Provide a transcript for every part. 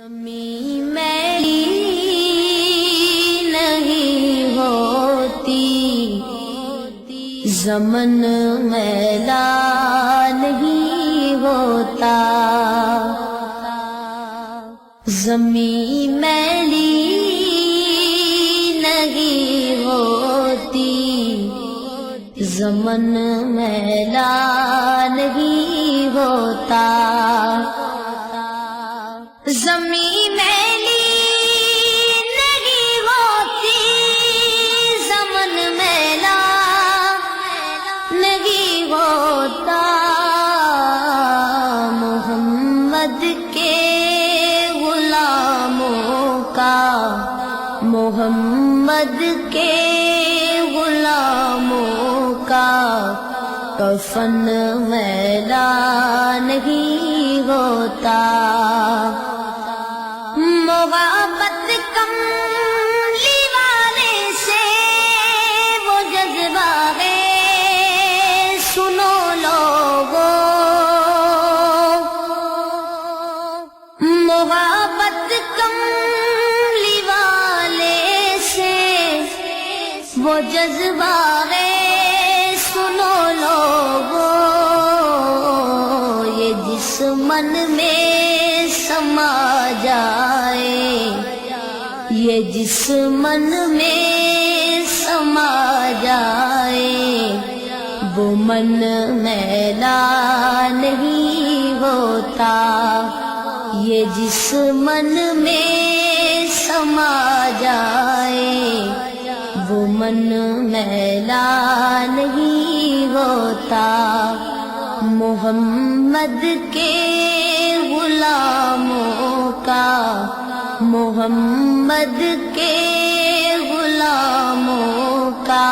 زمین میلی نہیں ہوتی، زمن میلا نہیں ہوتا، زمین میلی نہیں ہوتی، زمن میلا نہیں ہوتا، زمین میلی نہیں ہوتی، زمن میلا نہیں ہوتا، محمد کے غلاموں کا، محمد کے غلاموں کا کفن میلا نہیں ہوتا، محبت کملی والے سے وہ جذبہ ہے، سنو لوگو، محبت کملی والے سے وہ جذبہ ہے، سنو لوگو، یہ جس من میں سما جائے، یہ جس من میں سما جائے، وہ من میلا نہیں ہوتا، یہ جس من میں سما جائے، وہ من میلا نہیں ہوتا، محمد کے غلاموں کا، محمد کے غلاموں کا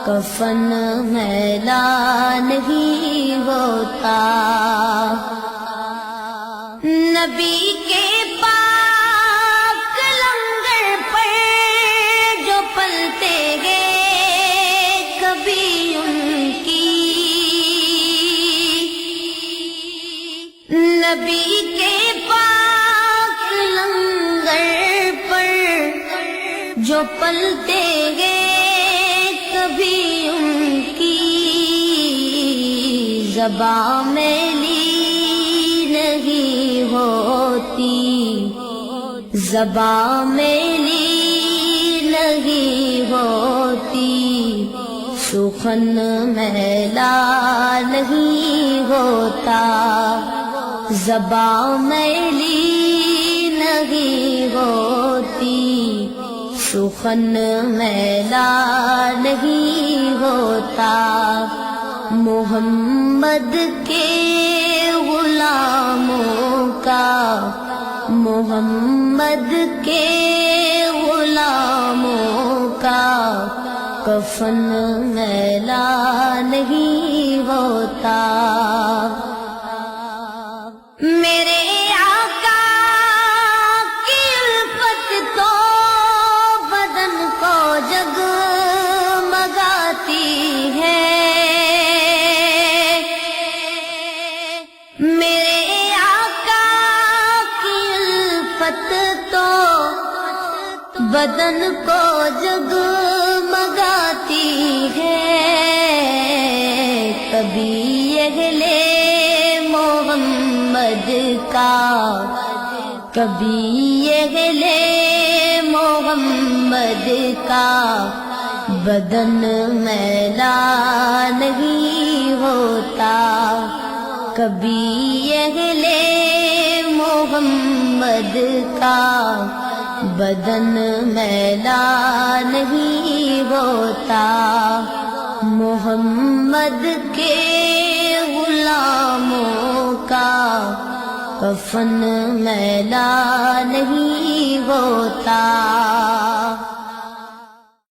کفن میلا نہیں ہوتا، نبی کے پاک لنگر پر جو پلتے گئے کبھی ان کی، نبی کے پاک لنگر پر جو پلتے گئے کبھی ان کی، زبان میلی نہیں ہوتی، زبان میلی نہیں ہوتی، سخن میلا نہیں ہوتا، زبان میلی نہیں ہوتی، سخن میلا نہیں ہوتا، محمد کے غلاموں کا، محمد کے غلاموں کا کفن میلا نہیں ہوتا، میرے آقا کی الفت تو بدن کو جگمگاتی ہے، میرے آقا کی الفت تو بدن کو جگمگاتی ہے، کبھی اہل محمد کا، کبھی اہل محمد کا بدن میلا نہیں ہوتا، کبھی اہل محمد کا بدن میلا نہیں ہوتا، محمد کے غلاموں کا کفن میلا نہیں ہوتا۔